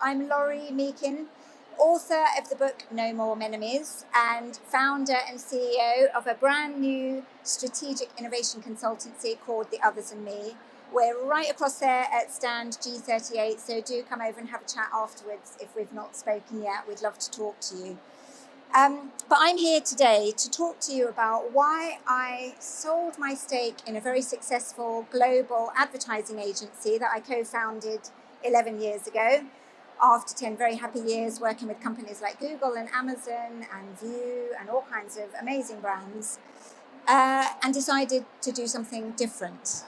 I'm Laurie Meakin, author of the book No More Menemies and founder and CEO of a brand new strategic innovation consultancy called The Others and Me. We're right across there at stand G38, so do come over and have a chat afterwards if we've not spoken yet. We'd love to talk to you. But I'm here today to talk to you about why I sold my stake in a very successful global advertising agency that I co-founded 11 years ago after 10 very happy years working with companies like Google and Amazon and View and all kinds of amazing brands, and decided to do something different.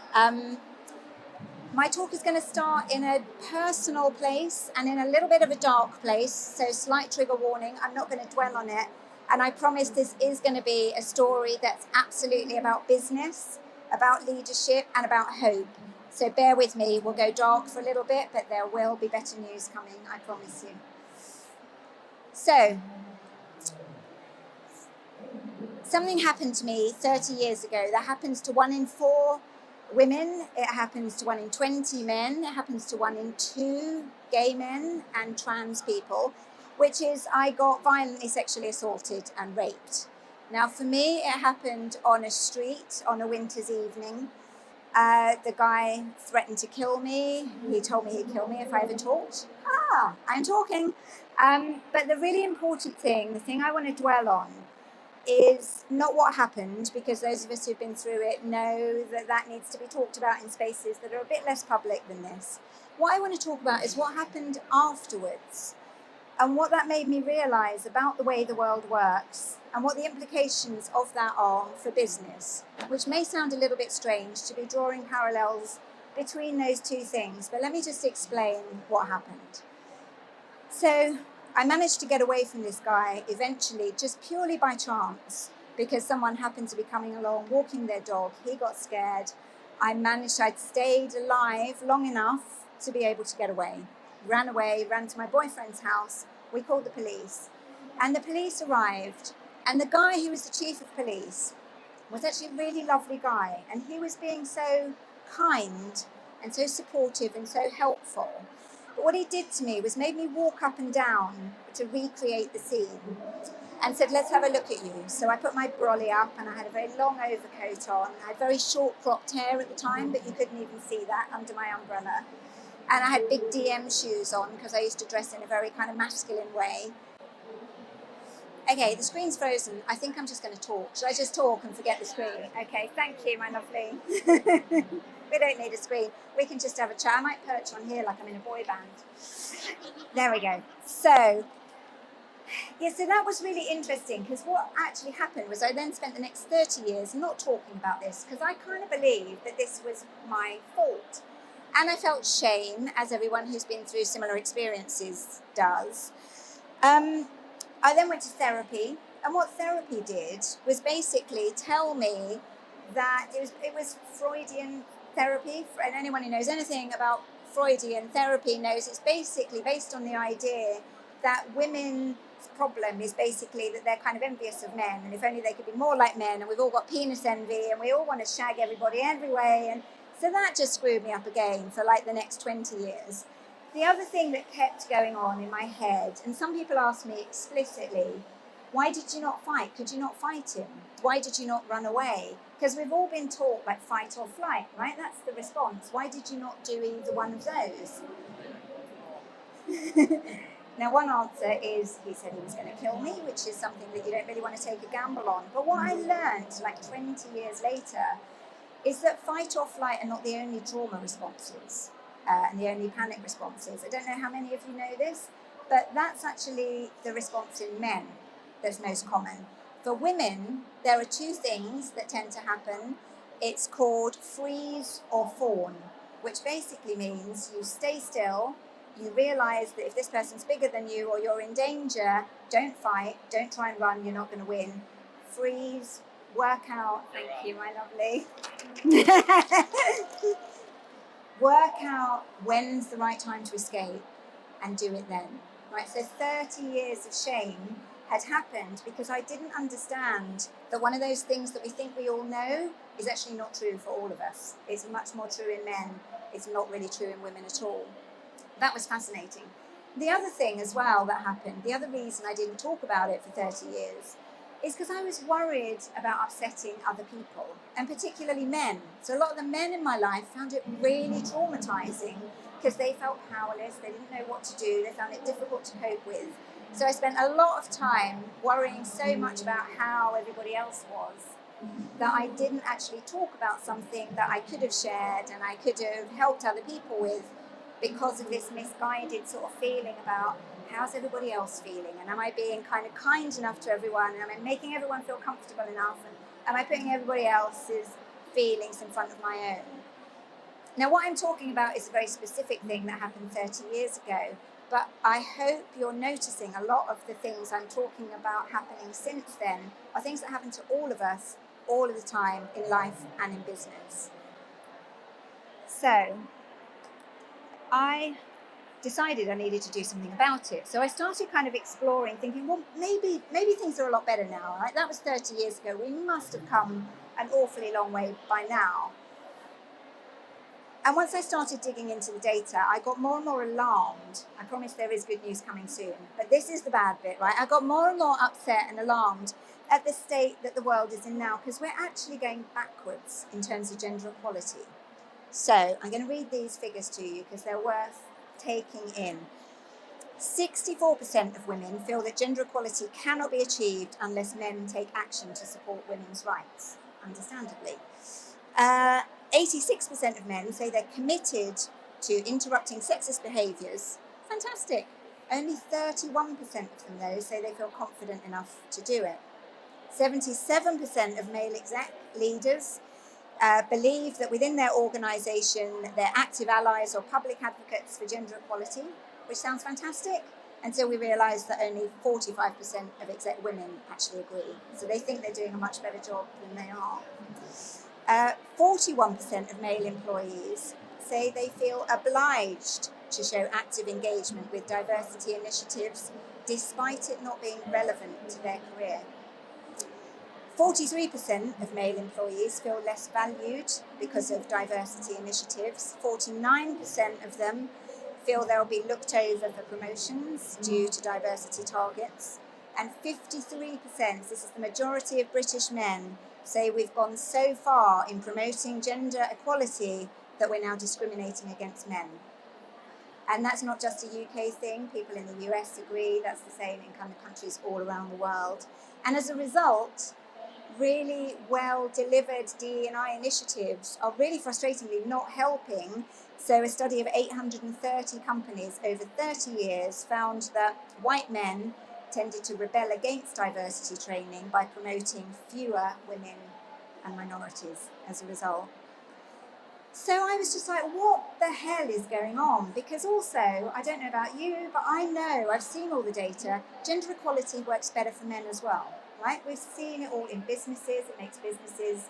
My talk is going to start in a personal place and in a little bit of a dark place, so slight trigger warning. I'm not going to dwell on it, and I promise this is going to be a story that's absolutely about business, about leadership, and about hope. So bear with me, we'll go dark for a little bit, but there will be better news coming, I promise you. So, something happened to me 30 years ago that happens to 1 in 4 women, it happens to 1 in 20 men, it happens to 1 in 2 gay men and trans people, which is I got violently sexually assaulted and raped. Now for me, it happened on a street on a winter's evening. The guy threatened to kill me. He told me he'd kill me if I ever talked. I'm talking. But the really important thing, the thing I want to dwell on, is not what happened, because those of us who've been through it know that that needs to be talked about in spaces that are a bit less public than this. What I want to talk about is what happened afterwards and what that made me realise about the way the world works and what the implications of that are for business, which may sound a little bit strange to be drawing parallels between those two things, but let me just explain what happened. So I managed to get away from this guy eventually, just purely by chance, because someone happened to be coming along, walking their dog. He got scared. I'd stayed alive long enough to be able to get away. Ran to my boyfriend's house. We called the police. And the police arrived. And the guy who was the chief of police was actually a really lovely guy. And he was being so kind and so supportive and so helpful. But what he did to me was made me walk up and down to recreate the scene and said, let's have a look at you. So I put my brolly up and I had a very long overcoat on. I had very short cropped hair at the time, but you couldn't even see that under my umbrella. And I had big DM shoes on because I used to dress in a very kind of masculine way. Okay, the screen's frozen. I think I'm just going to talk. Should I just talk and forget the screen? Okay, thank you, my lovely. We don't need a screen. We can just have a chat. I might perch on here like I'm in a boy band. There we go. So that was really interesting, because what actually happened was I then spent the next 30 years not talking about this, because I kind of believed that this was my fault. And I felt shame, as everyone who's been through similar experiences does. I then went to therapy, and what therapy did was basically tell me that it was Freudian therapy, and anyone who knows anything about Freudian therapy knows it's basically based on the idea that women's problem is basically that they're kind of envious of men, and if only they could be more like men, and we've all got penis envy, and we all want to shag everybody anyway, and so that just screwed me up again for like the next 20 years. The other thing that kept going on in my head, and some people ask me explicitly, why did you not fight? Could you not fight him? Why did you not run away? Because we've all been taught like fight or flight, right? That's the response. Why did you not do either one of those? Now, one answer is he said he was going to kill me, which is something that you don't really want to take a gamble on. But what I learned like 20 years later is that fight or flight are not the only trauma responses and the only panic responses. I don't know how many of you know this, but that's actually the response in men that's most common. For women, there are 2 things that tend to happen. It's called freeze or fawn, which basically means you stay still, you realise that if this person's bigger than you or you're in danger, don't fight, don't try and run, you're not going to win. Freeze, work out, thank you, my lovely. Work out when's the right time to escape and do it then. Right, so 30 years of shame had happened because I didn't understand that one of those things that we think we all know is actually not true for all of us. It's much more true in men. It's not really true in women at all. That was fascinating. The other thing as well that happened, the other reason I didn't talk about it for 30 years is because I was worried about upsetting other people, and particularly men. So a lot of the men in my life found it really traumatizing because they felt powerless, they didn't know what to do, they found it difficult to cope with. So I spent a lot of time worrying so much about how everybody else was that I didn't actually talk about something that I could have shared and I could have helped other people with, because of this misguided sort of feeling about how's everybody else feeling, and am I being kind of kind enough to everyone, and am I making everyone feel comfortable enough, and am I putting everybody else's feelings in front of my own. Now what I'm talking about is a very specific thing that happened 30 years ago, but I hope you're noticing a lot of the things I'm talking about happening since then are things that happen to all of us all of the time in life and in business. So I decided I needed to do something about it. So I started kind of exploring, thinking, well, maybe things are a lot better now. Right? That was 30 years ago. We must have come an awfully long way by now. And once I started digging into the data, I got more and more alarmed. I promise there is good news coming soon, but this is the bad bit, right? I got more and more upset and alarmed at the state that the world is in now, because we're actually going backwards in terms of gender equality. So I'm going to read these figures to you because they're worth taking in. 64% of women feel that gender equality cannot be achieved unless men take action to support women's rights, understandably. 86% of men say they're committed to interrupting sexist behaviours. Fantastic. Only 31% of them, though, say they feel confident enough to do it. 77% of male exec leaders believe that within their organisation they're active allies or public advocates for gender equality, which sounds fantastic, until we realise that only 45% of exec women actually agree. So they think they're doing a much better job than they are. 41% of male employees say they feel obliged to show active engagement with diversity initiatives, despite it not being relevant to their career. 43% of male employees feel less valued because of diversity initiatives. 49% of them feel they'll be looked over for promotions due to diversity targets. And 53%, this is the majority of British men, say we've gone so far in promoting gender equality that we're now discriminating against men. And that's not just a UK thing. People in the US agree. That's the same in kind of countries all around the world. And as a result, really well delivered DE&I initiatives are really frustratingly not helping. So a study of 830 companies over 30 years found that white men tended to rebel against diversity training by promoting fewer women and minorities as a result. So I was just like, what the hell is going on? Because also, I don't know about you, but I know, I've seen all the data, gender equality works better for men as well, right? We've seen it all in businesses. It makes businesses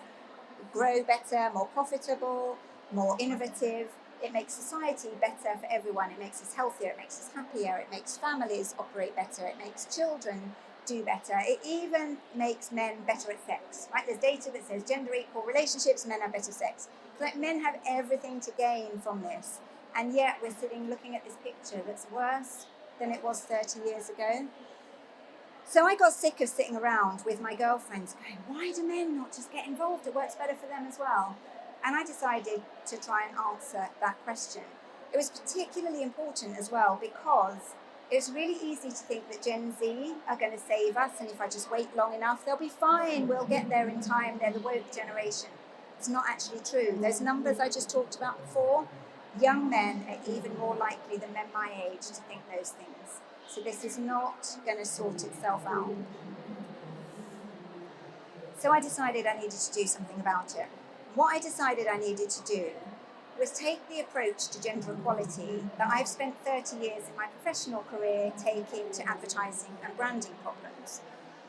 grow better, more profitable, more innovative. It makes society better for everyone. It makes us healthier, it makes us happier, it makes families operate better, it makes children do better. It even makes men better at sex, right? There's data that says gender equal relationships, men have better sex. So like men have everything to gain from this. And yet we're sitting looking at this picture that's worse than it was 30 years ago. So I got sick of sitting around with my girlfriends going, why do men not just get involved? It works better for them as well. And I decided to try and answer that question. It was particularly important as well because it's really easy to think that Gen Z are going to save us, and if I just wait long enough, they'll be fine, we'll get there in time, they're the woke generation. It's not actually true. Those numbers I just talked about before, young men are even more likely than men my age to think those things. So this is not going to sort itself out. So I decided I needed to do something about it. What I decided I needed to do was take the approach to gender equality that I've spent 30 years in my professional career taking to advertising and branding problems.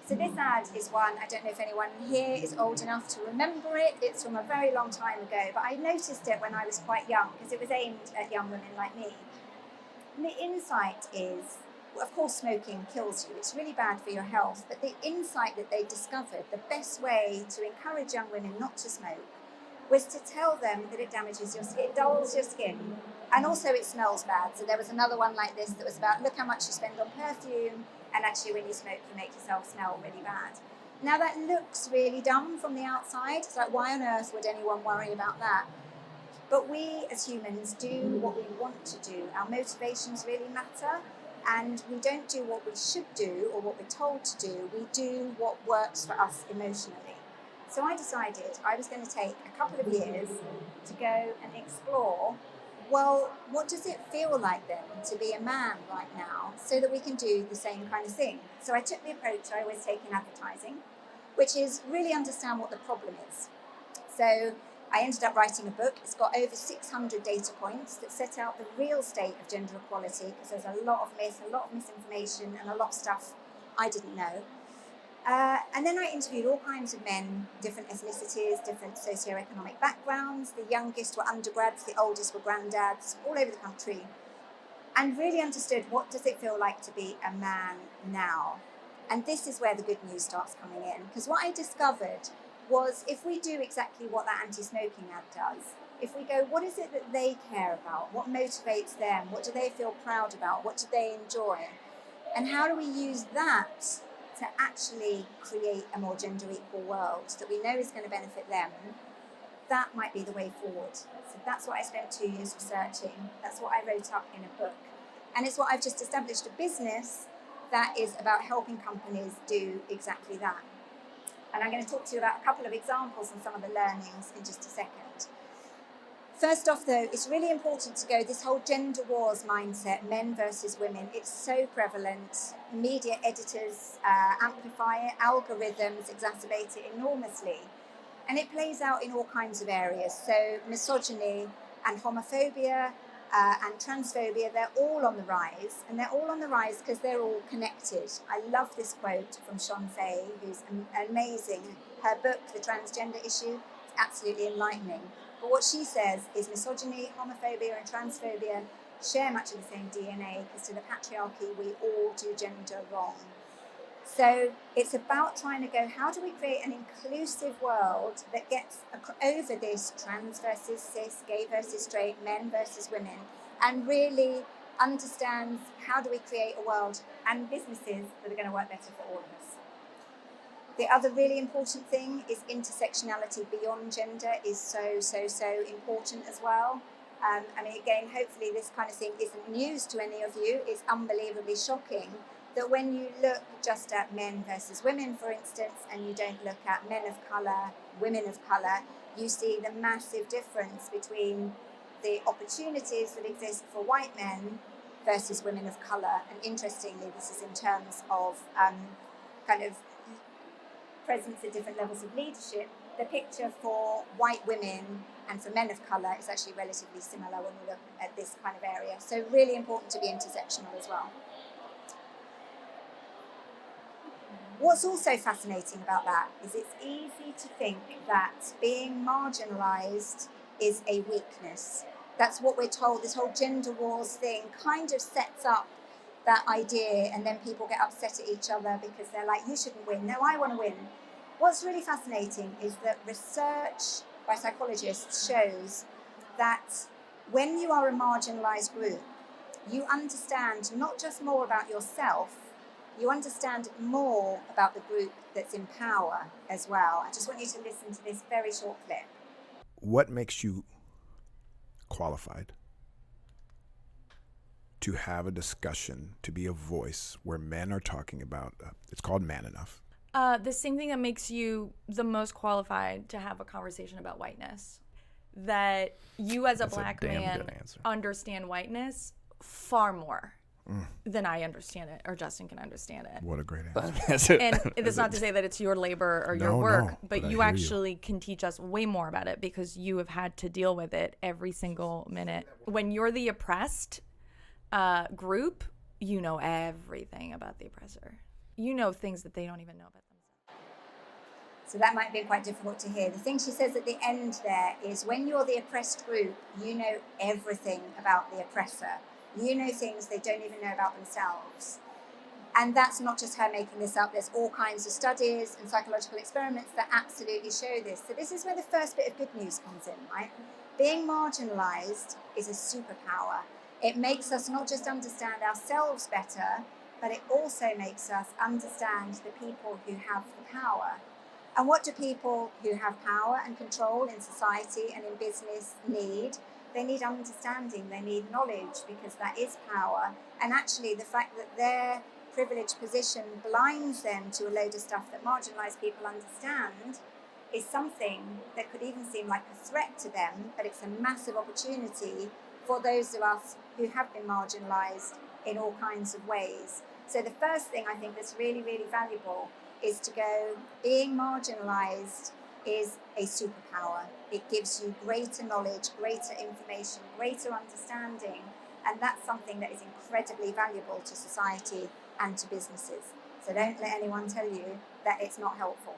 So this ad is one, I don't know if anyone here is old enough to remember it. It's from a very long time ago, but I noticed it when I was quite young because it was aimed at young women like me. And the insight is, well, of course, smoking kills you. It's really bad for your health. But the insight that they discovered, the best way to encourage young women not to smoke, was to tell them that it damages your skin, it dulls your skin. And also it smells bad. So there was another one like this that was about look how much you spend on perfume, and actually when you smoke you make yourself smell really bad. Now that looks really dumb from the outside. It's like, why on earth would anyone worry about that? But we as humans do what we want to do. Our motivations really matter, and we don't do what we should do or what we're told to do. We do what works for us emotionally. So I decided I was going to take a couple of years to go and explore, well, what does it feel like then to be a man right now, so that we can do the same kind of thing. So I took the approach I always take in advertising, which is really understand what the problem is. So I ended up writing a book. It's got over 600 data points that set out the real state of gender equality, because there's a lot of myth, a lot of misinformation, and a lot of stuff I didn't know. And then I interviewed all kinds of men, different ethnicities, different socioeconomic backgrounds. The youngest were undergrads, the oldest were granddads, all over the country, and really understood what does it feel like to be a man now. And this is where the good news starts coming in, because what I discovered was if we do exactly what that anti-smoking ad does, if we go, what is it that they care about? What motivates them? What do they feel proud about? What do they enjoy? And how do we use that to actually create a more gender equal world that we know is going to benefit them? That might be the way forward. So that's what I spent 2 years researching. That's what I wrote up in a book. And it's what I've just established a business that is about helping companies do exactly that. And I'm going to talk to you about a couple of examples and some of the learnings in just a second. First off, though, it's really important to go this whole gender wars mindset, men versus women. It's so prevalent. Media editors amplify it. Algorithms exacerbate it enormously. And it plays out in all kinds of areas. So misogyny and homophobia and transphobia, they're all on the rise. And they're all on the rise because they're all connected. I love this quote from Sean Fay, who's amazing. Her book, The Transgender Issue, is absolutely enlightening. But what she says is misogyny, homophobia and transphobia share much of the same DNA, because to the patriarchy we all do gender wrong. So it's about trying to go, how do we create an inclusive world that gets over this trans versus cis, gay versus straight, men versus women, and really understands how do we create a world and businesses that are going to work better for all of us. The other really important thing is intersectionality beyond gender is so important as well. I mean, again, hopefully this kind of thing isn't news to any of you. It's unbelievably shocking that when you look just at men versus women, for instance, and you don't look at men of colour, women of colour, you see the massive difference between the opportunities that exist for white men versus women of colour. And interestingly, this is in terms of kind of presence at different levels of leadership. The picture for white women and for men of colour is actually relatively similar when we look at this kind of area. So really important to be intersectional as well. What's also fascinating about that is it's easy to think that being marginalised is a weakness. That's what we're told. This whole gender wars thing kind of sets up that idea, and then people get upset at each other because they're like, you shouldn't win. No, I want to win. What's really fascinating is that research by psychologists shows that when you are a marginalised group, you understand not just more about yourself, you understand more about the group that's in power as well. I just want you to listen to this very short clip. What makes you qualified to have a discussion, to be a voice where men are talking about, it's called Man Enough? The same thing that makes you the most qualified to have a conversation about whiteness. That you as a black man understand whiteness far more than I understand it, or Justin can understand it. What a great answer. And it's not to say that it's your labor or your work, but you actually can teach us way more about it because you have had to deal with it every single minute. When you're the oppressed group, you know everything about the oppressor. You know things that they don't even know about themselves. So that might be quite difficult to hear. The thing she says at the end there is when you're the oppressed group, you know everything about the oppressor. You know things they don't even know about themselves. And that's not just her making this up. There's all kinds of studies and psychological experiments that absolutely show this. So this is where the first bit of good news comes in, right? being marginalized is a superpower. It makes us not just understand ourselves better, but it also makes us understand the people who have the power. And what do people who have power and control in society and in business need? They need understanding, they need knowledge, because that is power. And actually the fact that their privileged position blinds them to a load of stuff that marginalized people understand is something that could even seem like a threat to them, but it's a massive opportunity for those of us who have been marginalized in all kinds of ways. So the first thing I think that's really, really valuable is to go, being marginalized is a superpower. It gives you greater knowledge, greater information, greater understanding, and that's something that is incredibly valuable to society and to businesses. So don't let anyone tell you that it's not helpful.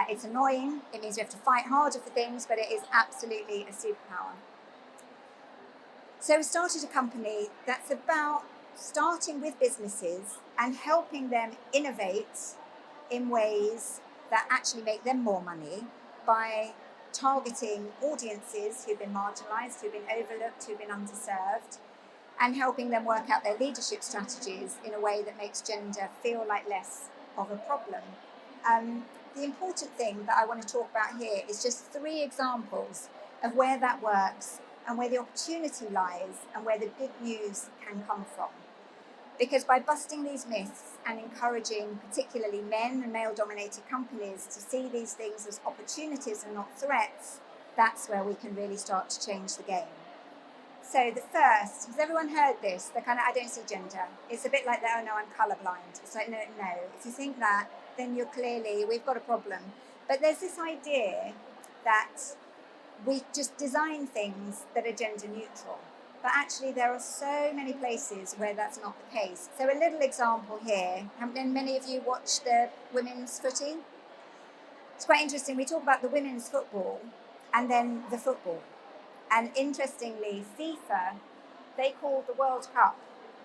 It's annoying, it means we have to fight harder for things, but it is absolutely a superpower. So we started a company that's about starting with businesses and helping them innovate in ways that actually make them more money by targeting audiences who've been marginalized, who've been overlooked, who've been underserved, and helping them work out their leadership strategies in a way that makes gender feel like less of a problem. The important thing that I want to talk about here is just 3 examples of where that works and where the opportunity lies and where the good news can come from. Because by busting these myths and encouraging particularly men and male-dominated companies to see these things as opportunities and not threats, that's where we can really start to change the game. So the first, has everyone heard this? The kind of, I don't see gender. It's a bit like that, oh no, I'm colourblind. It's like, no. If you think that, then we've got a problem. But there's this idea that we just design things that are gender neutral. But actually there are so many places where that's not the case. So a little example here. Haven't many of you watched the women's footy? It's quite interesting. We talk about the women's football and then the football. And interestingly, FIFA, they call the World Cup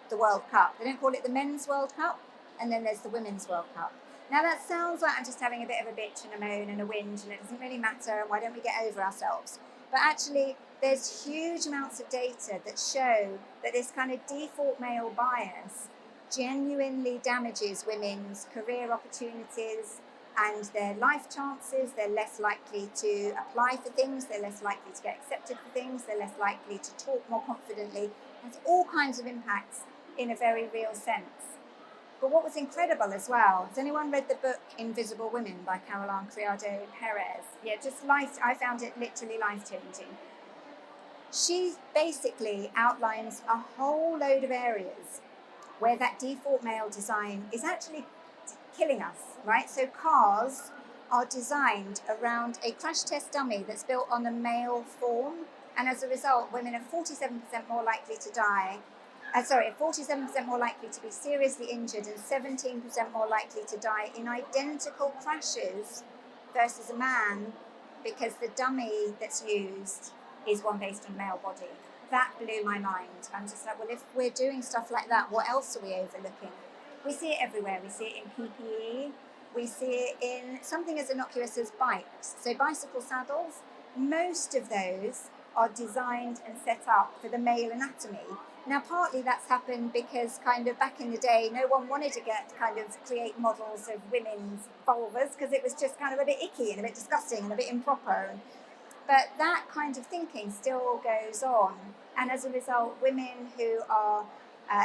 the World Cup. They don't call it the Men's World Cup, and then there's the Women's World Cup. Now that sounds like I'm just having a bit of a bitch and a moan and a whinge, and it doesn't really matter, and why don't we get over ourselves? But actually, there's huge amounts of data that show that this kind of default male bias genuinely damages women's career opportunities and their life chances. They're less likely to apply for things, they're less likely to get accepted for things, they're less likely to talk more confidently. It has all kinds of impacts in a very real sense. But what was incredible as well, has anyone read the book Invisible Women by Caroline Criado Perez? Yeah, I found it literally life-changing. She basically outlines a whole load of areas where that default male design is actually killing us, right? So cars are designed around a crash test dummy that's built on a male form, and as a result, women are 47% more likely to die. 47% more likely to be seriously injured and 17% more likely to die in identical crashes versus a man, because the dummy that's used is one based on male body. That blew my mind. I'm just like, well, if we're doing stuff like that, what else are we overlooking? We see it everywhere. We see it in PPE. We see it in something as innocuous as bikes. So bicycle saddles, most of those are designed and set up for the male anatomy. Now, partly that's happened because kind of back in the day, no one wanted to create models of women's vulvas because it was just kind of a bit icky and a bit disgusting and a bit improper. But that kind of thinking still goes on. And as a result, women who are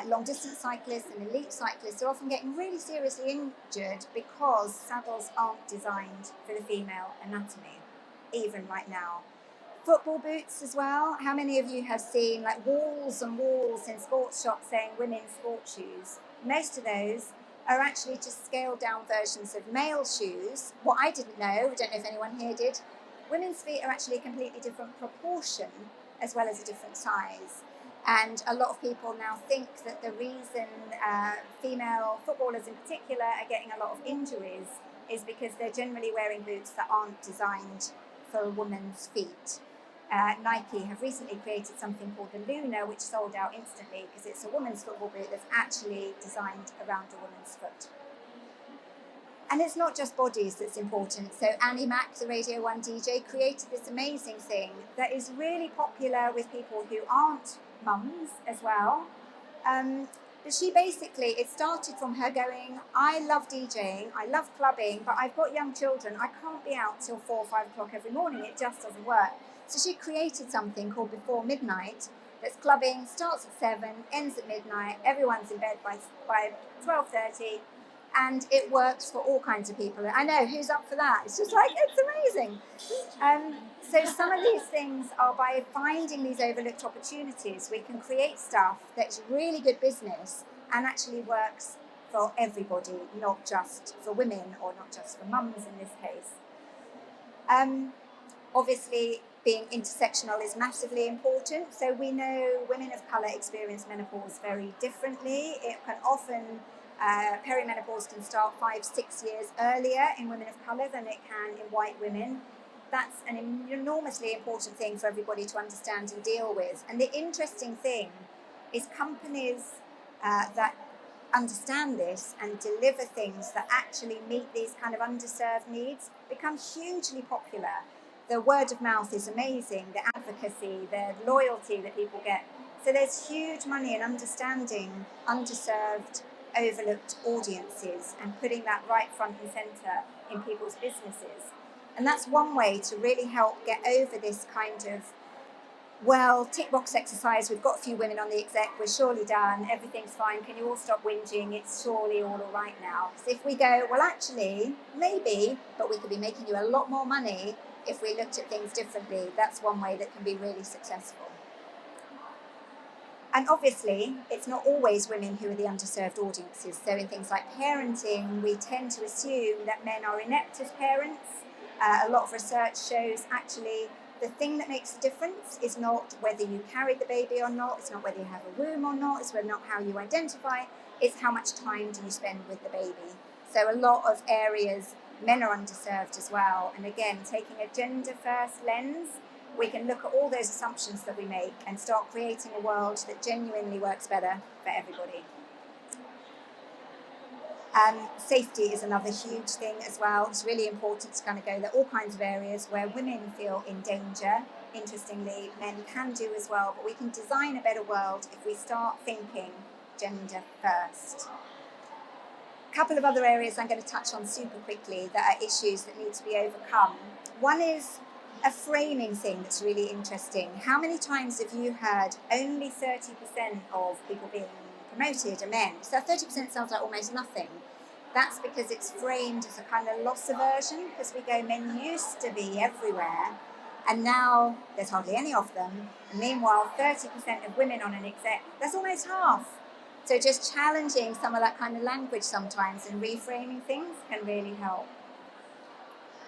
long-distance cyclists and elite cyclists are often getting really seriously injured because saddles aren't designed for the female anatomy, even right now. Football boots as well. How many of you have seen like walls and walls in sports shops saying women's sports shoes? Most of those are actually just scaled down versions of male shoes. What I didn't know, I don't know if anyone here did, women's feet are actually a completely different proportion as well as a different size. And a lot of people now think that the reason female footballers in particular are getting a lot of injuries is because they're generally wearing boots that aren't designed for a woman's feet. Nike have recently created something called the Luna, which sold out instantly because it's a woman's football boot that's actually designed around a woman's foot. And it's not just bodies that's important. So Annie Mac, the Radio 1 DJ, created this amazing thing that is really popular with people who aren't mums as well. But she basically, it started from her going, I love DJing, I love clubbing, but I've got young children. I can't be out till 4 or 5 o'clock every morning. It just doesn't work. So she created something called Before Midnight, that's clubbing, starts at 7, ends at midnight. Everyone's in bed by 12:30. And it works for all kinds of people. I know, who's up for that? It's just like, it's amazing. So some of these things are by finding these overlooked opportunities, we can create stuff that's really good business and actually works for everybody, not just for women or not just for mums in this case. Obviously, being intersectional is massively important. So we know women of colour experience menopause very differently. It can often perimenopause can start 5-6 years earlier in women of colour than it can in white women. That's an enormously important thing for everybody to understand and deal with. And the interesting thing is companies that understand this and deliver things that actually meet these kind of underserved needs become hugely popular. The word of mouth is amazing, the advocacy, the loyalty that people get. So there's huge money in understanding underserved, overlooked audiences and putting that right front and centre in people's businesses. And that's one way to really help get over this kind of, well, tick box exercise. We've got a few women on the exec, we're surely done, everything's fine, can you all stop whinging, it's surely all right now. So if we go, well actually, maybe, but we could be making you a lot more money if we looked at things differently, that's one way that can be really successful. And obviously, it's not always women who are the underserved audiences. So in things like parenting, we tend to assume that men are inept as parents. A lot of research shows actually the thing that makes the difference is not whether you carried the baby or not, it's not whether you have a womb or not, it's not how you identify, it's how much time do you spend with the baby. So a lot of areas, men are underserved as well. And again, taking a gender-first lens, we can look at all those assumptions that we make and start creating a world that genuinely works better for everybody. Safety is another huge thing as well. It's really important to kind of go, there are all kinds of areas where women feel in danger. Interestingly, men can do as well, but we can design a better world if we start thinking gender first. A couple of other areas I'm going to touch on super quickly that are issues that need to be overcome. One is a framing thing that's really interesting. How many times have you heard only 30% of people being promoted are men? So 30% sounds like almost nothing. That's because it's framed as a kind of loss aversion, because we go, men used to be everywhere, and now there's hardly any of them. And meanwhile, 30% of women on an exec, that's almost half. So just challenging some of that kind of language sometimes and reframing things can really help.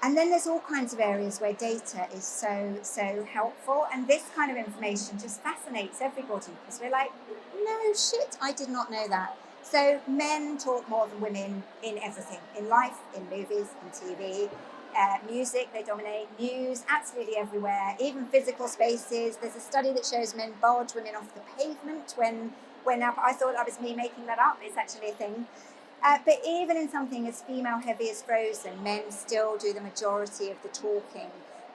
And then there's all kinds of areas where data is so helpful. And this kind of information just fascinates everybody because we're like, no shit, I did not know that. So men talk more than women in everything, in life, in movies, in TV, music, they dominate, news, absolutely everywhere, even physical spaces. There's a study that shows men barge women off the pavement when I thought that was me making that up. It's actually a thing. But even in something as female-heavy as Frozen, men still do the majority of the talking.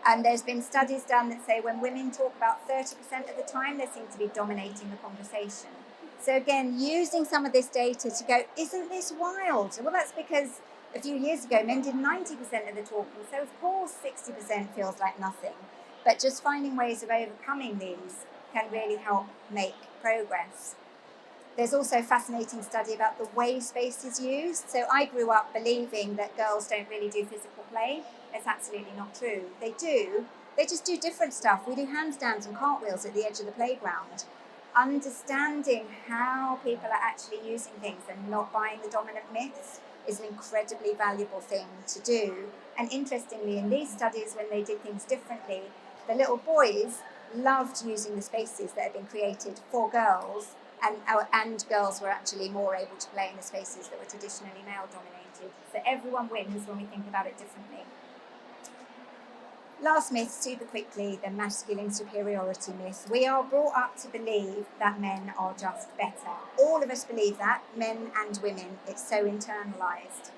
And there's been studies done that say when women talk about 30% of the time, they seem to be dominating the conversation. So again, using some of this data to go, isn't this wild? Well, that's because a few years ago, men did 90% of the talking. So of course, 60% feels like nothing. But just finding ways of overcoming these can really help make progress. There's also a fascinating study about the way space is used. So I grew up believing that girls don't really do physical play. It's absolutely not true. They do. They just do different stuff. We do handstands and cartwheels at the edge of the playground. Understanding how people are actually using things and not buying the dominant myths is an incredibly valuable thing to do. And interestingly, in these studies, when they did things differently, the little boys loved using the spaces that had been created for girls. And girls were actually more able to play in the spaces that were traditionally male-dominated. So everyone wins when we think about it differently. Last myth, super quickly, the masculine superiority myth. We are brought up to believe that men are just better. All of us believe that, men and women. It's so internalised.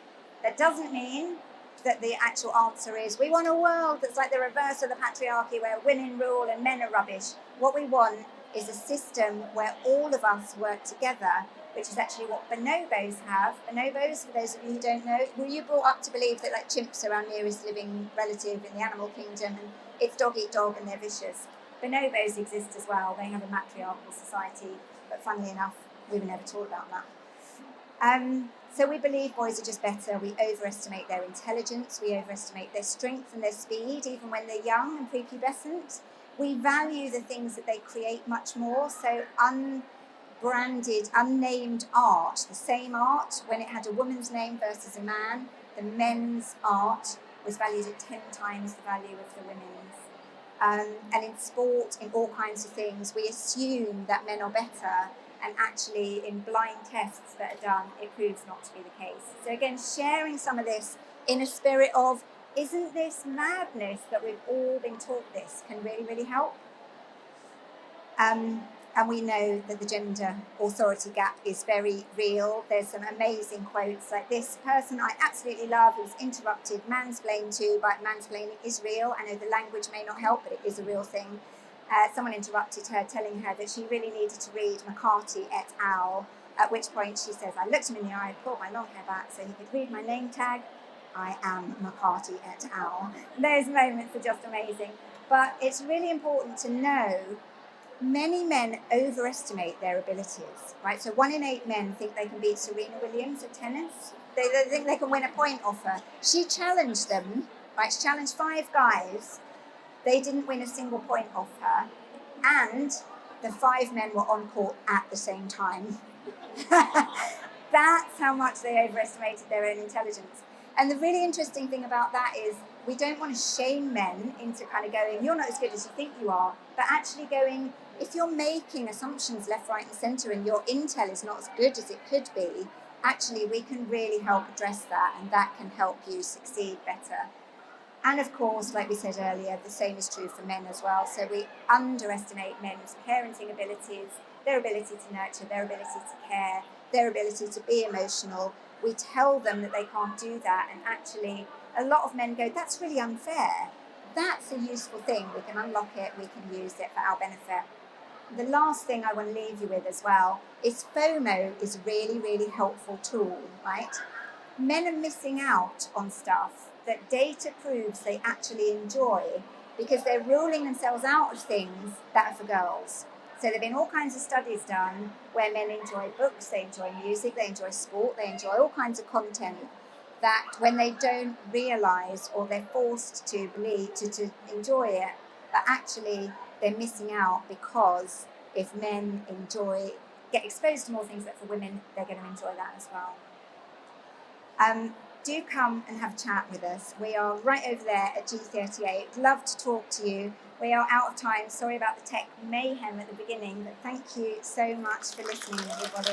That doesn't mean that the actual answer is we want a world that's like the reverse of the patriarchy where women rule and men are rubbish. What we want is a system where all of us work together, which is actually what bonobos have. Bonobos, for those of you who don't know, were you brought up to believe that like chimps are our nearest living relative in the animal kingdom and it's dog eat dog and they're vicious? Bonobos exist as well. They have a matriarchal society, but funnily enough, we were never taught about that. So we believe boys are just better. We overestimate their intelligence. We overestimate their strength and their speed, even when they're young and prepubescent. We value the things that they create much more. So unbranded, unnamed art, the same art, when it had a woman's name versus a man, the men's art was valued at 10 times the value of the women's. And in sport, in all kinds of things, we assume that men are better. And actually, in blind tests that are done, it proves not to be the case. So again, sharing some of this in a spirit of, isn't this madness that we've all been taught this, can really, really help. And we know that the gender authority gap is very real. There's some amazing quotes like this person I absolutely love who's interrupted mansplained to, but mansplaining is real. I know the language may not help, but it is a real thing. Someone interrupted her, telling her that she really needed to read McCarthy et al., at which point she says, I looked him in the eye, pulled my long hair back so he could read my name tag. I am McCarthy et al. Those moments are just amazing. But it's really important to know many men overestimate their abilities, right? So 1 in 8 men think they can beat Serena Williams at tennis. They think they can win a point off her. She challenged them, right? She challenged 5 guys. They didn't win a single point off her, and the 5 men were on court at the same time. That's how much they overestimated their own intelligence. And the really interesting thing about that is we don't want to shame men into kind of going, you're not as good as you think you are, but actually going, if you're making assumptions left, right, and centre and your intel is not as good as it could be, actually we can really help address that, and that can help you succeed better. And of course, like we said earlier, the same is true for men as well. So we underestimate men's parenting abilities, their ability to nurture, their ability to care, their ability to be emotional. We tell them that they can't do that. And actually, a lot of men go, that's really unfair. That's a useful thing. We can unlock it. We can use it for our benefit. The last thing I want to leave you with as well is FOMO is a really, really helpful tool, right? Men are missing out on stuff that data proves they actually enjoy because they're ruling themselves out of things that are for girls. So there have been all kinds of studies done where men enjoy books, they enjoy music, they enjoy sport, they enjoy all kinds of content that when they don't realise or they're forced to believe, to enjoy it, but actually they're missing out because if men get exposed to more things that for women, they're going to enjoy that as well. Do come and have a chat with us. We are right over there at G38. Love to talk to you. We are out of time. Sorry about the tech mayhem at the beginning, but thank you so much for listening, everybody.